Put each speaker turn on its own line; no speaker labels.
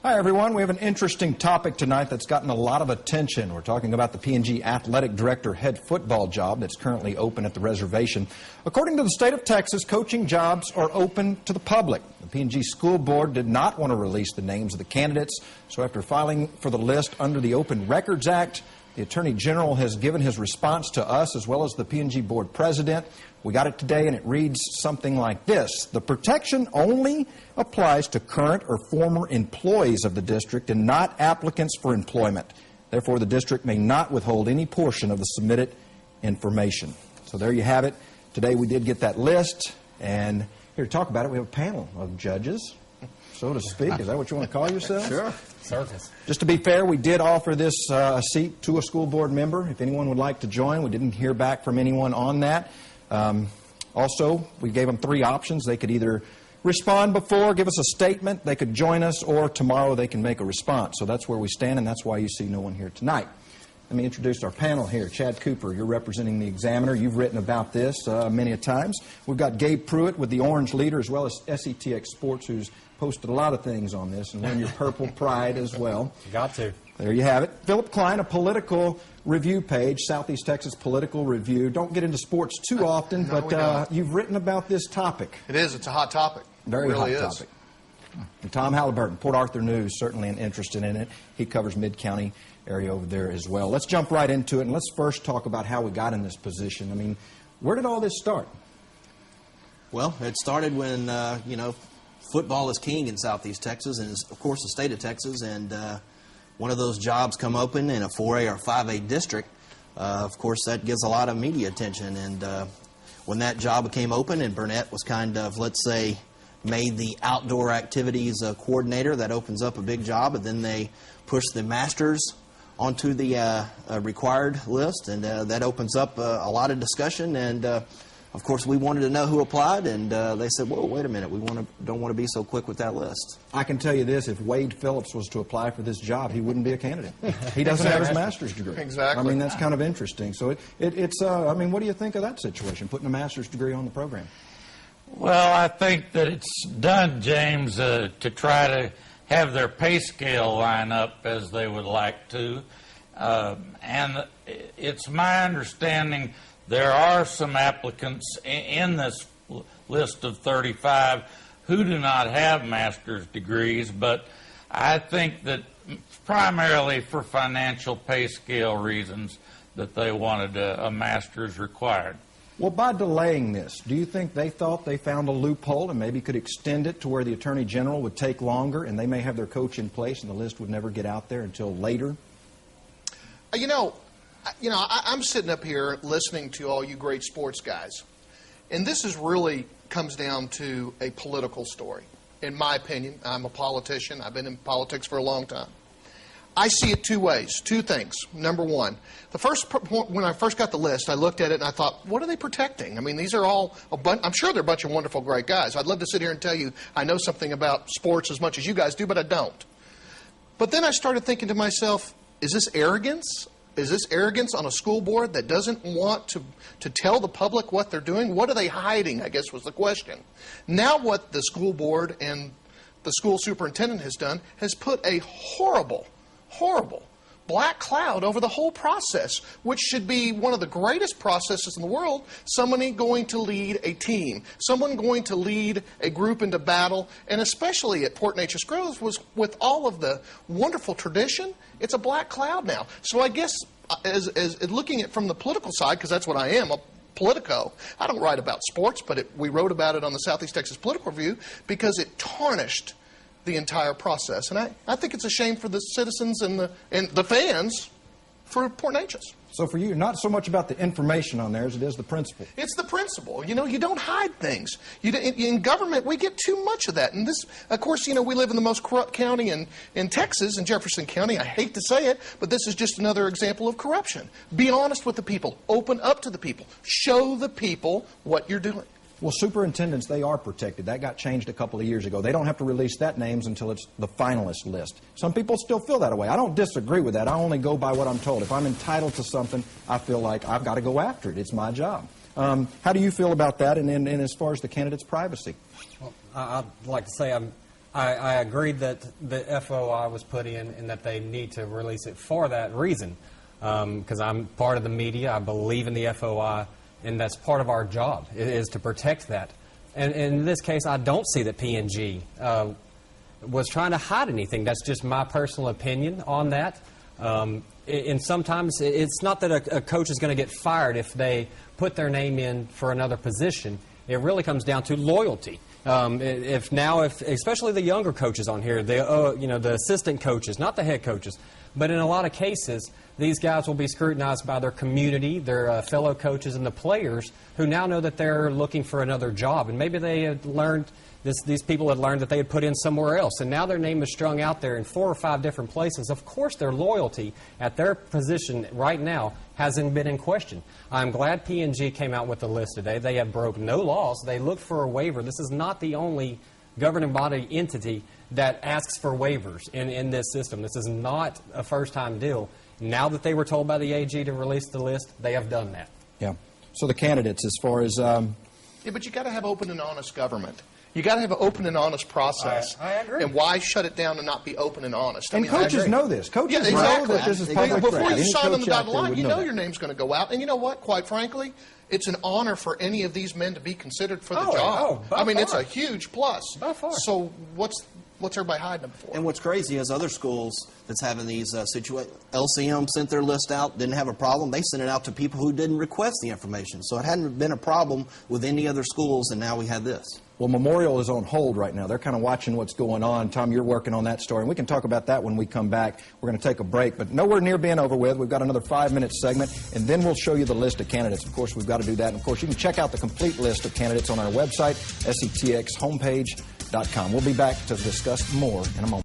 Hi, everyone. We have an interesting topic tonight that's gotten a lot of attention. We're talking about the PNG Athletic Director head football job that's currently open at the reservation. According to the state of Texas, coaching jobs are open to the public. The PNG School Board did not want to release the names of the candidates, so after filing for the list under the Open Records Act, the Attorney General has given his response to us as well as the PNG Board President. We got it today, and it reads something like this. The protection only applies to current or former employees of the district and not applicants for employment. Therefore, the district may not withhold any portion of the submitted information. So there you have it. Today we did get that list, and here to talk about it, we have a panel of judges, so to speak. Is that what you want to call yourselves?
Sure. Circus.
Just to be fair, we did offer this seat to a school board member. If anyone would like to join, we didn't hear back from anyone on that. Also, we gave them three options. They could either respond before, give us a statement, they could join us, or tomorrow they can make a response. So that's where we stand, and that's why you see no one here tonight. Let me introduce our panel here. Chad Cooper, you're representing the Examiner. You've written about this many a times. We've got Gabe Pruitt with the Orange Leader, as well as SETX Sports, who's posted a lot of things on this, and won your Purple Pride as well.
Got to.
There you have it. Philip Klein, a political review page, Southeast Texas Political Review. Don't get into sports too often, but you've written about this topic.
It is. It's a hot topic.
Very
really
hot topic. And Tom Halliburton, Port Arthur News, certainly interested in it. He covers Mid-County area over there as well. Let's jump right into it, and let's first talk about how we got in this position. I mean, where did all this start?
Well, it started when, football is king in Southeast Texas, and of course the state of Texas, and one of those jobs come open in a 4A or 5A district. Of course, that gives a lot of media attention, and when that job became open and Burnett was kind of, let's say, made the outdoor activities coordinator, that opens up a big job, and then they push the masters onto the required list, and that opens up a lot of discussion, and of course, we wanted to know who applied, and they said, whoa, wait a minute, we don't want to be so quick with that list.
I can tell you this, if Wade Phillips was to apply for this job, he wouldn't be a candidate. He doesn't have his master's degree.
Exactly.
I mean, that's kind of interesting. So it's I mean, what do you think of that situation, putting a master's degree on the program?
Well, I think that it's done, James, to try to have their pay scale line up as they would like to. And it's my understanding there are some applicants in this list of 35 who do not have master's degrees, but I think that primarily for financial pay scale reasons that they wanted a master's required.
Well, by delaying this, do you think they thought they found a loophole and maybe could extend it to where the Attorney General would take longer and they may have their coach in place and the list would never get out there until later?
I'm sitting up here listening to all you great sports guys, and this is really comes down to a political story. In my opinion, I'm a politician. I've been in politics for a long time. I see it two ways, two things. Number one, when I first got the list, I looked at it and I thought, what are they protecting? I mean, these are all, I'm sure they're a bunch of wonderful, great guys. I'd love to sit here and tell you I know something about sports as much as you guys do, but I don't. But then I started thinking to myself, is this arrogance? Is this arrogance on a school board that doesn't want to tell the public what they're doing? What are they hiding, I guess was the question. Now what the school board and the school superintendent has done has put a horrible black cloud over the whole process, which should be one of the greatest processes in the world. Somebody going to lead a team, someone going to lead a group into battle, and especially at Port Neches-Groves was with all of the wonderful tradition, it's a black cloud now. So I guess as looking at from the political side, because that's what I am, a Politico. I don't write about sports, but we wrote about it on the Southeast Texas Political Review because it tarnished the entire process. And I think it's a shame for the citizens and the fans for Port Neches.
So for you, not so much about the information on there as it is the principle.
It's the principle. You don't hide things. In government, we get too much of that. And this, of course, we live in the most corrupt county in Texas, in Jefferson County. I hate to say it, but this is just another example of corruption. Be honest with the people. Open up to the people. Show the people what you're doing.
Well, superintendents, they are protected. That got changed a couple of years ago. They don't have to release that names until it's the finalist list. Some people still feel that way. I don't disagree with that. I only go by what I'm told. If I'm entitled to something, I feel like I've got to go after it. It's my job. How do you feel about that and as far as the candidate's privacy?
Well, I'd like to say I'm I agree that the FOI was put in and that they need to release it for that reason. Because I'm part of the media, I believe in the FOI, and that's part of our job, is to protect that. And in this case, I don't see that PNG was trying to hide anything. That's just my personal opinion on that. And sometimes it's not that a coach is going to get fired if they put their name in for another position. It really comes down to loyalty. If especially the younger coaches on here, the assistant coaches, not the head coaches, but in a lot of cases, these guys will be scrutinized by their community, their fellow coaches, and the players who now know that they're looking for another job. And maybe they had learned, these people had learned that they had put in somewhere else, and now their name is strung out there in 4 or 5 different places. Of course, their loyalty at their position right now hasn't been in question. I'm glad PNG came out with the list today. They have broke no laws. They looked for a waiver. This is not the only governing body entity that asks for waivers in this system. This is not a first-time deal. Now that they were told by the AG to release the list, they have done that.
Yeah. So the candidates, as far as...
Yeah, but you got to have open and honest government. You got to have an open and honest process.
I agree.
And why shut it down and not be open and honest?
And coaches know this. Coaches know that this is public
Before
record.
you
Any
sign on the
coach out
dotted
there
line,
would
you know
that.
your name's going to go out. And you know what? Quite frankly, it's an honor for any of these men to be considered for the job.
by
I mean,
far.
it's a huge plus.
By far.
So what's everybody hiding them for?
And what's crazy is other schools that's having these situations, LCM sent their list out, didn't have a problem. They sent it out to people who didn't request the information. So it hadn't been a problem with any other schools, and now we had this.
Well, Memorial is on hold right now. They're kind of watching what's going on. Tom, you're working on that story, and we can talk about that when we come back. We're going to take a break, but nowhere near being over with. We've got another 5-minute segment, and then we'll show you the list of candidates. Of course, we've got to do that. And, of course, you can check out the complete list of candidates on our website, setxhomepage.com. We'll be back to discuss more in a moment.